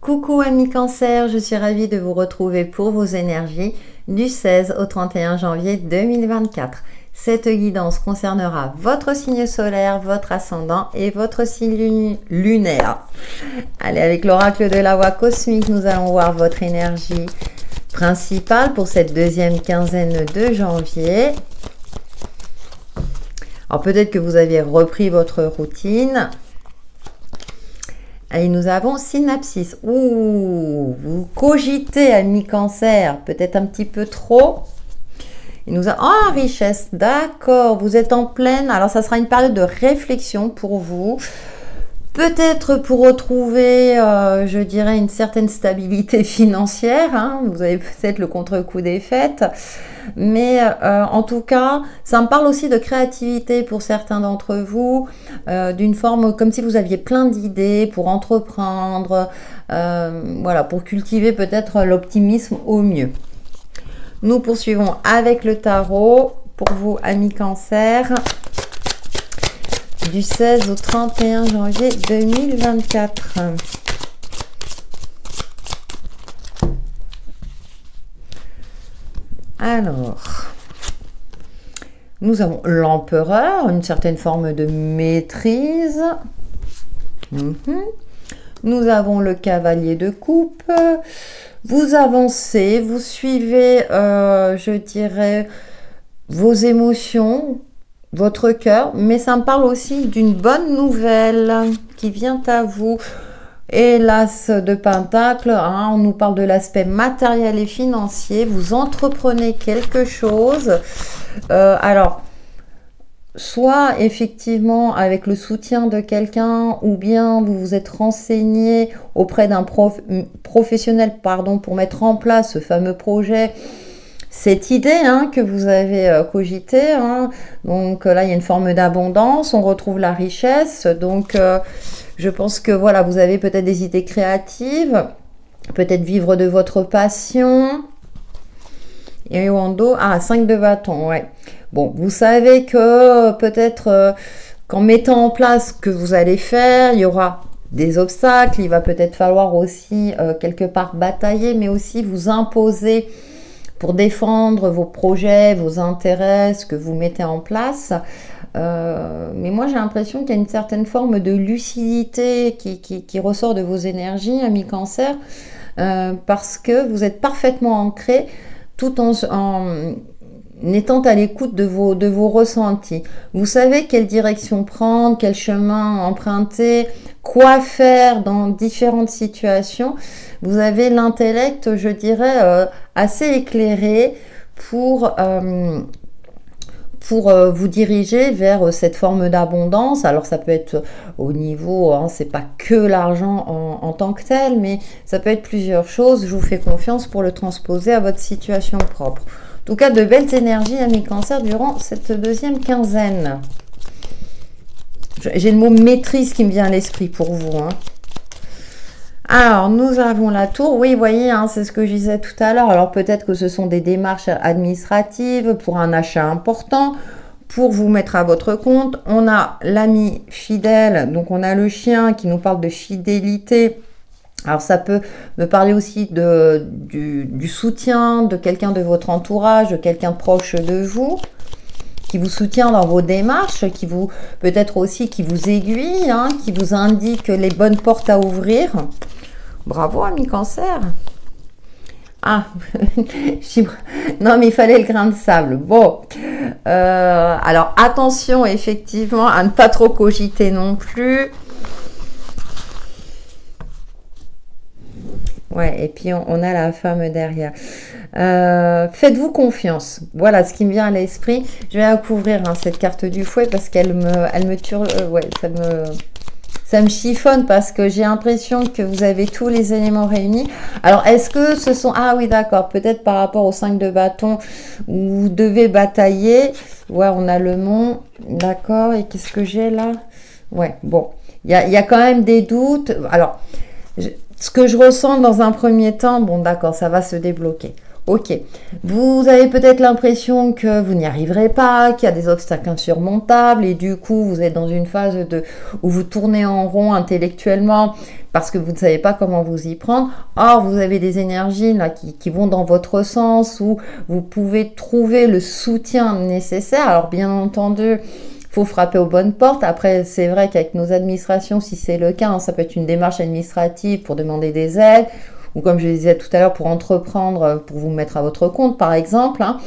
Coucou amis Cancer, je suis ravie de vous retrouver pour vos énergies du 16 au 31 janvier 2024. Cette guidance concernera votre signe solaire, votre ascendant et votre signe lunaire. Allez, avec l'oracle de la voix cosmique, nous allons voir votre énergie principale pour cette deuxième quinzaine de janvier. Alors peut-être que vous avez repris votre routine. Et nous avons synapsis. Ouh, vous cogitez, ami Cancer, peut-être un petit peu trop. Et nous avons richesse, d'accord, vous êtes en pleine. Alors ça sera une période de réflexion pour vous. Peut-être pour retrouver, je dirais, une certaine stabilité financière. Hein. Vous avez peut-être le contre-coup des fêtes. Mais en tout cas, ça me parle aussi de créativité pour certains d'entre vous. D'une forme comme si vous aviez plein d'idées pour entreprendre. Voilà, pour cultiver peut-être l'optimisme au mieux. Nous poursuivons avec le tarot. Pour vous, amis Cancer. Du 16 au 31 janvier 2024. Alors, nous avons l'empereur, une certaine forme de maîtrise. Nous avons le cavalier de coupe. Vous avancez, vous suivez, je dirais, vos émotions, votre cœur, mais ça me parle aussi d'une bonne nouvelle qui vient à vous. Et l'as de Pentacle, hein, on nous parle de l'aspect matériel et financier. Vous entreprenez quelque chose. Alors, soit effectivement avec le soutien de quelqu'un, ou bien vous vous êtes renseigné auprès d'un professionnel, pour mettre en place ce fameux projet. Cette idée que vous avez cogitée, donc là il y a une forme d'abondance, on retrouve la richesse, donc je pense que voilà, vous avez peut-être des idées créatives, peut-être vivre de votre passion. Et en dos, 5 de bâton, ouais. Bon, vous savez que peut-être qu'en mettant en place ce que vous allez faire, il y aura des obstacles, il va peut-être falloir aussi quelque part batailler, mais aussi vous imposer pour défendre vos projets, vos intérêts, ce que vous mettez en place. Mais moi, j'ai l'impression qu'il y a une certaine forme de lucidité qui ressort de vos énergies, amis Cancer, parce que vous êtes parfaitement ancré tout en étant à l'écoute de vos ressentis. Vous savez quelle direction prendre, quel chemin emprunter, quoi faire dans différentes situations. Vous avez l'intellect, je dirais, assez éclairé pour vous diriger vers cette forme d'abondance. Alors ça peut être au niveau, c'est pas que l'argent en tant que tel, mais ça peut être plusieurs choses. Je vous fais confiance pour le transposer à votre situation propre. En tout cas, de belles énergies, amis Cancer, durant cette deuxième quinzaine. J'ai le mot maîtrise qui me vient à l'esprit pour vous. Alors, nous avons la tour. Oui, vous voyez, c'est ce que je disais tout à l'heure. Alors, peut-être que ce sont des démarches administratives pour un achat important, pour vous mettre à votre compte. On a l'ami fidèle, donc on a le chien qui nous parle de fidélité. Alors, ça peut me parler aussi du soutien de quelqu'un de votre entourage, de quelqu'un proche de vous, qui vous soutient dans vos démarches, qui vous peut-être aussi qui vous aiguille, qui vous indique les bonnes portes à ouvrir. Bravo, ami Cancer. Non, mais il fallait le grain de sable. Bon, alors attention effectivement à ne pas trop cogiter non plus. Ouais, et puis on a la femme derrière. Faites-vous confiance. Voilà ce qui me vient à l'esprit. Je vais couvrir cette carte du fouet parce qu'elle me tue. Ouais, ça me chiffonne parce que j'ai l'impression que vous avez tous les éléments réunis. Alors, est-ce que ce sont... Ah oui, d'accord. Peut-être par rapport aux 5 de bâton où vous devez batailler. Ouais, on a le mont. D'accord. Et qu'est-ce que j'ai là? Ouais, bon. Il y a quand même des doutes. Alors... Ce que je ressens dans un premier temps, bon d'accord, ça va se débloquer. Ok. Vous avez peut-être l'impression que vous n'y arriverez pas, qu'il y a des obstacles insurmontables et du coup vous êtes dans une phase où vous tournez en rond intellectuellement parce que vous ne savez pas comment vous y prendre. Or, vous avez des énergies là qui vont dans votre sens où vous pouvez trouver le soutien nécessaire. Alors bien entendu, faut frapper aux bonnes portes. Après, c'est vrai qu'avec nos administrations, si c'est le cas, hein, ça peut être une démarche administrative pour demander des aides ou comme je le disais tout à l'heure, pour entreprendre, pour vous mettre à votre compte, par exemple. Hein.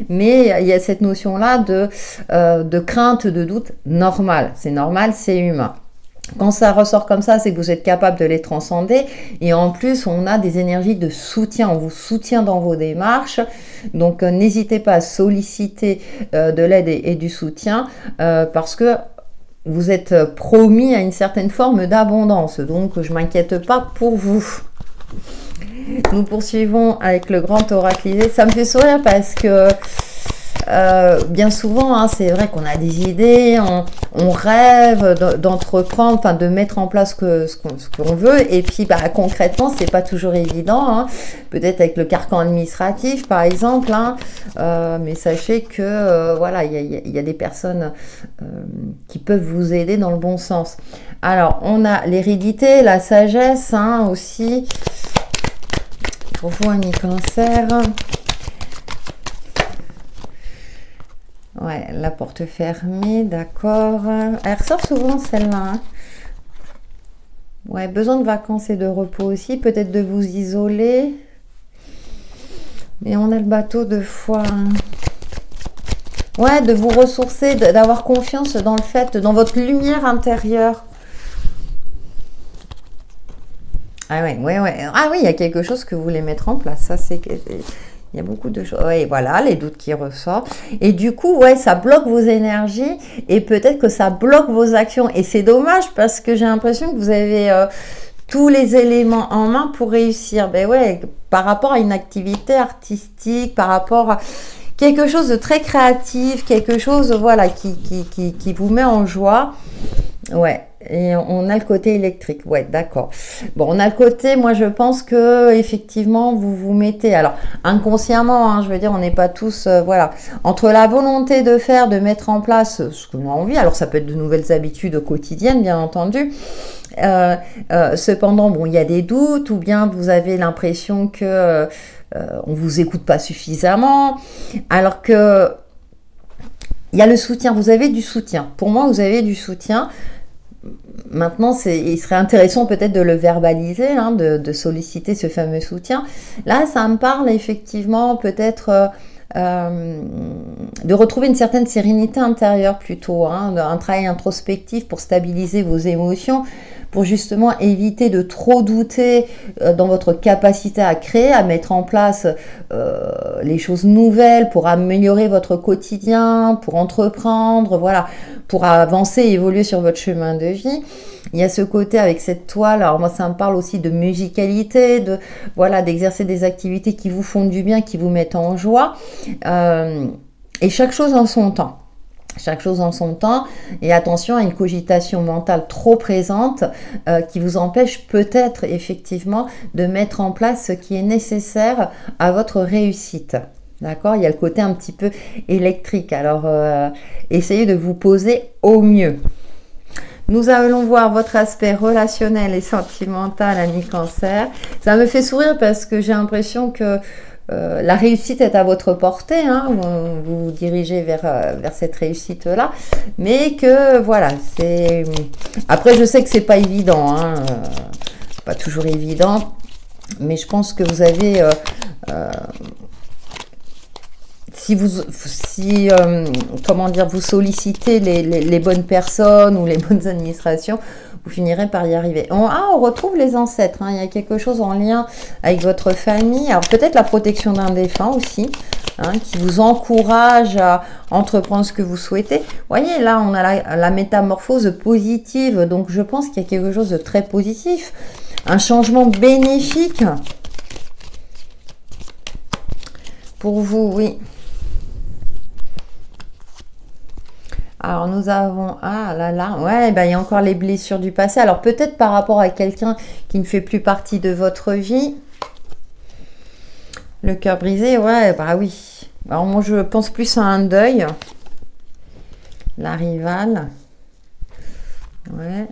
Mais il y a cette notion-là de crainte, de doute normal. C'est normal, c'est humain. Quand ça ressort comme ça, c'est que vous êtes capable de les transcender. Et en plus, on a des énergies de soutien. On vous soutient dans vos démarches. Donc, n'hésitez pas à solliciter de l'aide et du soutien parce que vous êtes promis à une certaine forme d'abondance. Donc, je ne m'inquiète pas pour vous. Nous poursuivons avec le grand oraclisé. Ça me fait sourire parce que bien souvent, hein, c'est vrai qu'on a des idées, on rêve d'entreprendre, enfin de mettre en place ce qu'on veut, et puis bah, concrètement, c'est pas toujours évident. Hein. Peut-être avec le carcan administratif, par exemple, hein, mais sachez que voilà, il y a des personnes qui peuvent vous aider dans le bon sens. Alors, on a l'hérédité, la sagesse, hein, aussi. Pour vous, ami Cancer. Ouais, la porte fermée, d'accord. Elle ressort souvent celle-là. Hein. Ouais, besoin de vacances et de repos aussi. Peut-être de vous isoler. Mais on a le bateau de foi. Hein. Ouais, de vous ressourcer, d'avoir confiance dans le fait, dans votre lumière intérieure. Ah ouais, ouais, ouais. Ah oui, il y a quelque chose que vous voulez mettre en place. Ça, c'est... Il y a beaucoup de choses. Oui, voilà, les doutes qui ressortent. Et du coup, ouais, ça bloque vos énergies et peut-être que ça bloque vos actions. Et c'est dommage parce que j'ai l'impression que vous avez tous les éléments en main pour réussir. Ben ouais, par rapport à une activité artistique, par rapport à quelque chose de très créatif, quelque chose, voilà, qui vous met en joie. Ouais. Et on a le côté électrique, ouais, d'accord. Bon, on a le côté, moi je pense que effectivement vous vous mettez, alors inconsciemment, hein, je veux dire, on n'est pas tous, voilà, entre la volonté de faire, de mettre en place ce qu'on a envie, alors ça peut être de nouvelles habitudes quotidiennes, bien entendu. Cependant, bon, il y a des doutes, ou bien vous avez l'impression que on vous écoute pas suffisamment, alors que il y a le soutien. Vous avez du soutien. Pour moi, vous avez du soutien. Maintenant, il serait intéressant peut-être de le verbaliser, hein, de solliciter ce fameux soutien. Là, ça me parle effectivement peut-être de retrouver une certaine sérénité intérieure plutôt, hein, un travail introspectif pour stabiliser vos émotions, pour justement éviter de trop douter dans votre capacité à créer, à mettre en place les choses nouvelles, pour améliorer votre quotidien, pour entreprendre, voilà, pour avancer et évoluer sur votre chemin de vie. Il y a ce côté avec cette toile, alors moi ça me parle aussi de musicalité, voilà, d'exercer des activités qui vous font du bien, qui vous mettent en joie, et chaque chose en son temps. Chaque chose en son temps, et attention à une cogitation mentale trop présente qui vous empêche peut-être effectivement de mettre en place ce qui est nécessaire à votre réussite. D'accord? Il y a le côté un petit peu électrique, alors essayez de vous poser au mieux. Nous allons voir votre aspect relationnel et sentimental, ami Cancer. Ça me fait sourire parce que j'ai l'impression que la réussite est à votre portée, hein, vous vous dirigez vers cette réussite-là, mais que voilà, c'est... Après, je sais que c'est pas évident, hein, pas toujours évident, mais je pense que vous avez... comment dire, vous sollicitez les bonnes personnes ou les bonnes administrations, vous finirez par y arriver. On retrouve les ancêtres, hein, il y a quelque chose en lien avec votre famille, alors peut-être la protection d'un défunt aussi, hein, qui vous encourage à entreprendre ce que vous souhaitez. Vous voyez, là, on a la métamorphose positive, donc je pense qu'il y a quelque chose de très positif, un changement bénéfique pour vous, oui. Alors nous avons, ouais, ben, il y a encore les blessures du passé. Alors peut-être par rapport à quelqu'un qui ne fait plus partie de votre vie. Le cœur brisé, ouais, bah oui. Alors moi, je pense plus à un deuil. La rivale. Ouais.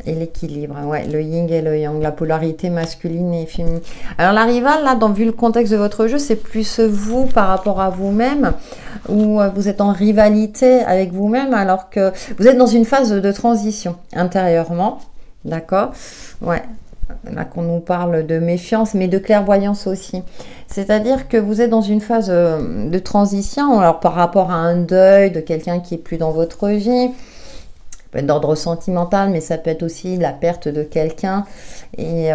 Et l'équilibre, ouais, le yin et le yang, la polarité masculine et féminine. Alors la rivale, là, vu le contexte de votre jeu, c'est plus vous par rapport à vous-même, où vous êtes en rivalité avec vous-même, alors que vous êtes dans une phase de transition intérieurement, d'accord? Ouais, là qu'on nous parle de méfiance, mais de clairvoyance aussi. C'est-à-dire que vous êtes dans une phase de transition, alors par rapport à un deuil de quelqu'un qui est plus dans votre vie, d'ordre sentimental, mais ça peut être aussi la perte de quelqu'un. Et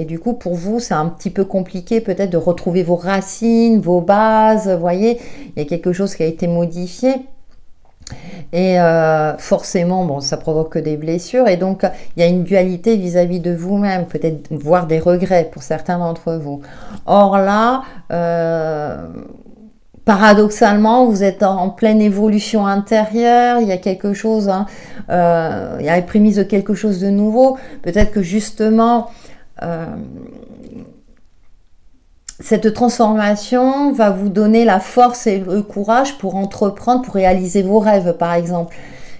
du coup, pour vous, c'est un petit peu compliqué peut-être de retrouver vos racines, vos bases. Vous voyez, il y a quelque chose qui a été modifié. Et forcément, bon, ça provoque des blessures. Et donc, il y a une dualité vis-à-vis de vous-même, peut-être voire des regrets pour certains d'entre vous. Or là, paradoxalement, vous êtes en pleine évolution intérieure, il y a quelque chose, hein, il y a les prémices de quelque chose de nouveau. Peut-être que justement, cette transformation va vous donner la force et le courage pour entreprendre, pour réaliser vos rêves, par exemple.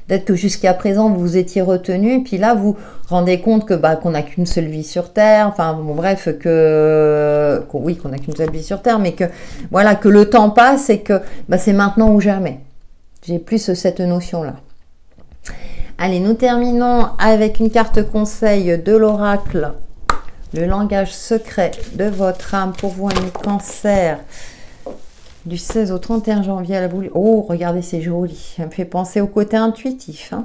Peut-être que jusqu'à présent, vous vous étiez retenu, puis là, vous rendez compte que qu'on n'a qu'une seule vie sur Terre, enfin, bon, bref, oui, qu'on n'a qu'une seule vie sur Terre, mais que, voilà, que le temps passe et que c'est maintenant ou jamais. J'ai plus cette notion-là. Allez, nous terminons avec une carte conseil de l'oracle, le langage secret de votre âme pour vous, amis Cancer. Du 16 au 31 janvier à la boule. Oh, regardez, c'est joli. Ça me fait penser au côté intuitif. Hein.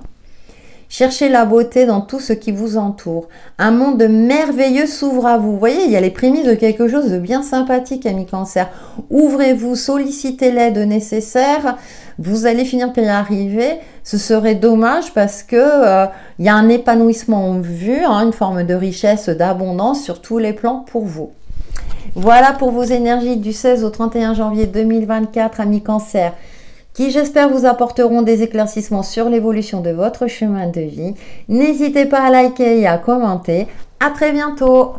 Cherchez la beauté dans tout ce qui vous entoure. Un monde merveilleux s'ouvre à vous. Vous voyez, il y a les prémices de quelque chose de bien sympathique, amis Cancer. Ouvrez-vous, sollicitez l'aide nécessaire. Vous allez finir par y arriver. Ce serait dommage parce que il y a un épanouissement en vue, hein, une forme de richesse, d'abondance sur tous les plans pour vous. Voilà pour vos énergies du 16 au 31 janvier 2024, amis Cancer, qui j'espère vous apporteront des éclaircissements sur l'évolution de votre chemin de vie. N'hésitez pas à liker et à commenter. À très bientôt!